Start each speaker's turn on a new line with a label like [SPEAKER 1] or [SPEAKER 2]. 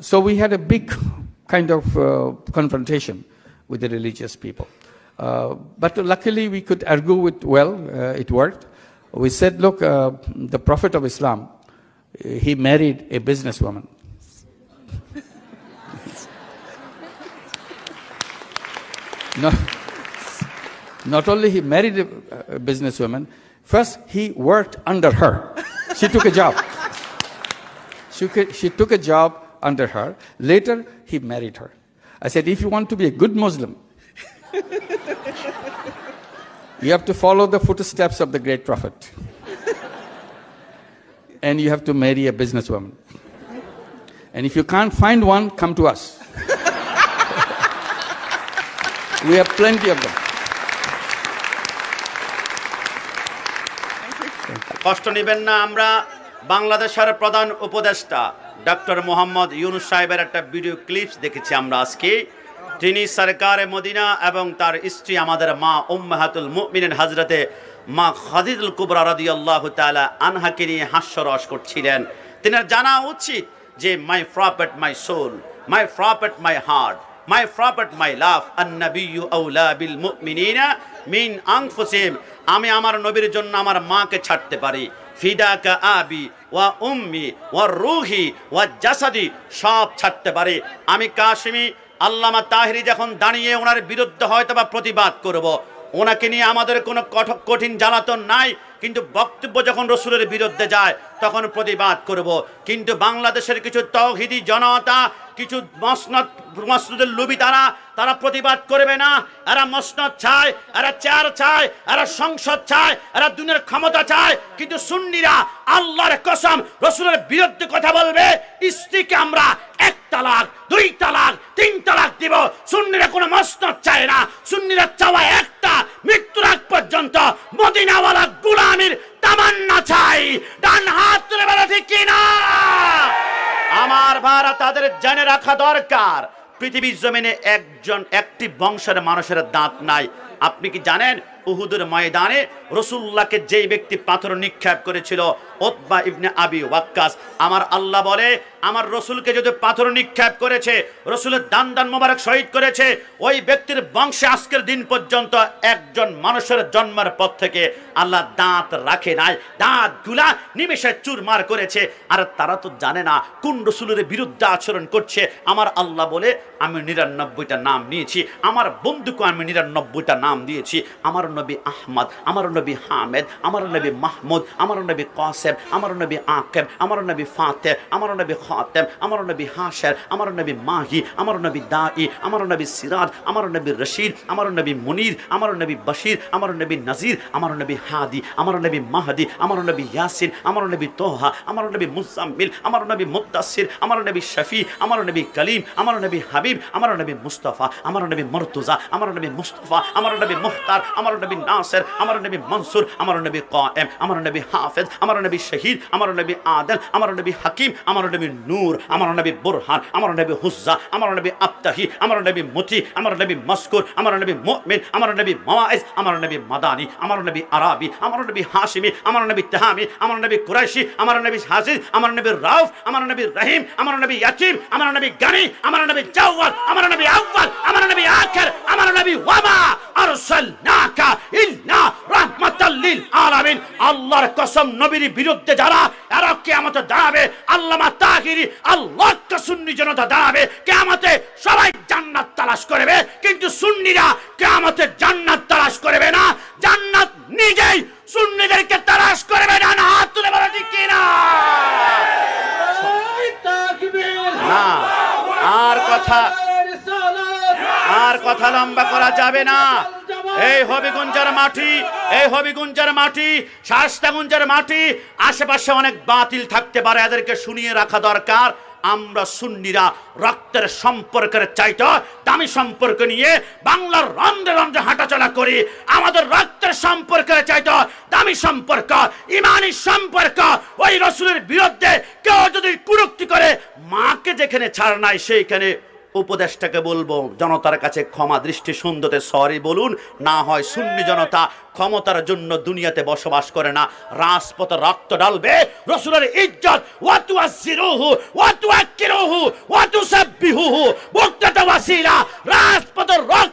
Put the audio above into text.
[SPEAKER 1] So we had a big kind of confrontation with the religious people. But luckily we could argue it well. It worked. We said, look, the Prophet of Islam, he married a businesswoman. Not only he married a businesswoman, first he worked under her. She took a job. She took a job under her. Later, he married her. I said, if you want to be a good Muslim, you have to follow the footsteps of the great Prophet. And you have to marry a businesswoman. And if you can't find one, come to us. We have plenty of them.
[SPEAKER 2] কষ্ট নেবেন না, আমরা বাংলাদেশের প্রধান উপদেষ্টা doctor Mohammad Yunus সাহেবের একটা video clips দেখেছি আমরা আজকে। তিনি সরকারে মদিনা এবং তার স্ত্রী আমাদের মা উম্মাহাতুল মুমিনিন হযরতে মা খাদিজাতুল কুবরা রাদিয়াল্লাহু তাআলা আনহাকে নিয়ে হাস্যরস করছিলেন। তিনি জানা উচিত যে my prophet my soul, my prophet my heart, my prophet my love, আন-নাবিয়্যু আওলা বিল মুমিনিনা মিন আনফুসিহিম। আমি আমার নবীর জন্য আমার মাকে ছাড়তে পারি। ফিদাকা আবি ওয়া উম্মি ওয়া রূহি ওয়া জাসাদি, সব ছাড়তে পারি। আমি কাশিমি আল্লামা তাহিরি যখন দাঁড়িয়ে ওনার বিরুদ্ধে হয়তো বা প্রতিবাদ করব, ওনাকে নিয়ে আমাদের কোনো কঠিন জ্বালাতন নাই, কিন্তু বক্তব্য যখন রসুলের বিরুদ্ধে যায় তখন প্রতিবাদ করব। কিন্তু বাংলাদেশের কিছু তাওহীদি জনতা, কিছু মসনদের লোভী তারা প্রতিবাদ করবে না। এরা মসনদ চায়, এরা চেয়ার চায়, এরা সংসদ চায়, এরা দুনিয়ার ক্ষমতা চায়। কিন্তু সুন্নিরা আল্লাহর কসম রসুলের বিরুদ্ধে কথা বলবে। স্ত্রীকে আমরা 1 তালাক, 2 তালাক, 3 তালাক দিব। সুন্নিরা কোনো মসনদ চায় না। সুন্নিরা চাওয়া একটা, মৃত্যুর আগ পর্যন্ত মদিনাওয়ালা গোলামীর তামান্না চাই। ডান হাত তুলে বলো ঠিক কিনা? আমার ভাইরা, তাদের জেনে রাখা দরকার পৃথিবীর জমিনে একটি বংশের মানুষের দাঁত নাই। আপনি কি জানেন উহুদের ময়দানে রাসূলুল্লাহকে যেই ব্যক্তি পাথর নিক্ষেপ করেছিল, উতবা ইবনে আবি ওয়াক্কাস, আমার আল্লাহ বলে আমার রসুলকে যদি পাথর নিক্ষেপ করেছে, রসুলের দান মোবারক শহীদ করেছে, ওই ব্যক্তির বংশে আজকের দিন পর্যন্ত একজন মানুষের জন্মের পর থেকে আল্লাহ দাঁত রাখে নাই। দাঁতগুলা নিমেষে চুরমার করেছে। আর তারা তো জানে না কোন রসুলের বিরুদ্ধে আচরণ করছে। আমার আল্লাহ বলে আমি 99টা নাম নিয়েছি, আমার বন্ধুকে আমি 99টা নাম দিয়েছি। আমার নবী আহমদ, আমার নবী হামেদ, আমার নবী মাহমুদ, আমার নবী কাসেম, আমার নবী আকিব, আমার নবী ফাতেহ, আমার নবী খাতেম, আমার নবী হাশের, আমার নবী মাহি, আমার নবী দাই, আমার নবী সিরাজ, আমার নবী রশিদ, আমার নবী মুনির, আমার নবী বশির, আমার নবী নজির, আমার নবী হাদি, আমার নবী মাহদি, আমার নবী ইয়াসিন, আমার নবী তোহা, আমার নবী মুজাম্মিল, আমার নবী মুদ্দাসির, আমার নবী শফি, আমার নবী কলিম, আমার নবী হাবিব, আমার নবী মুস্তাফা, আমার নবী মুর্তজা, আমার নবী মুস্তাফা, আমার নবী মুখতার, আমার নবী নাসির, আমার নবী মনসুর, আমার নবী কায়েম, আমার নবী হাফেজ, আমার নবী শহীদ, আমার নবী আদিল, আমার নবী হাকিম, আমার নবী নূর, আমার নবী বুরহান, আমার নবী হুজ্জা, আমার নবী আবতাহি, আমার নবী মুতি, আমার নবী মাসকুর, আমার নবী মুমিন, আমার নবী মাওয়াইজ, আমার নবী মাদানী, আমার নবী আরাবি, আমার নবী হাশিমি, আমার নবী তাহামি, আমার নবী কুরাইশি, আমার নবী হাসিদ, আমার নবী রাউফ, আমার নবী রহিম, আমার নবী ইয়াতিম, আমার নবী গানি, আমার নবী জাওয়াল, আমার নবী আউয়াল, আমার নবী আখির, আমার নবী ওয়ামা আরসালনাকা ইল্লা রাহমাতাল লিল আলামিন। আল্লাহর কসম, নবীর বিরুদ্ধে যারা এরা কিয়ামতে দাঁড়াবে, আল্লামা তাহিরি আল্লাহকে সুন্নি জনতা দাঁড়াবে কিয়ামতে, সবাই জান্নাত তালাশ করবে। কিন্তু সুন্নিরা কিয়ামতে জান্নাত তালাশ করবে না, জান্নাত নিজেই সুন্নিদেরকে তালাশ করবে না। না, হাত তুলে বলো ঠিক কিনা? না, আর কথা লম্বা করা যাবে না। এই হবিগঞ্জের মাটি, শাস্তাগঞ্জের মাটি, আশেপাশে অনেক বাতিল থাকতে পারে, এদেরকে শুনিয়ে রাখা দরকার। আমরা সুন্নিরা রক্তের সম্পর্কের চাইতে দামি সম্পর্ক নিয়ে বাংলার রন্ধ্রে রন্ধ্রে হাঁটাচলা করি। আমাদের রক্তের সম্পর্কের চাইতে দামি সম্পর্ক, ইমানি সম্পর্ক। ওই রসুলের বিরুদ্ধে কেউ যদি কুরুক্তি করে, মাকে যেখানে ছাড় নাই সেইখানে উপদেষ্টাকে বলবো জনতার কাছে ক্ষমা দৃষ্টি সুন্দরতে সরি বলুন, না হয় সুন্নি জনতা ক্ষমতার জন্য দুনিয়াতে বসবাস করে না, রাজপথে রক্ত ঢালবে, রাসূলের ইজ্জত ওয়া তুআসসিরুহু ওয়া তুআক্কিরুহু ওয়া তুসাব্বিহুহু মুক্তাতা ওয়াসিলা, রাজপথে রক্ত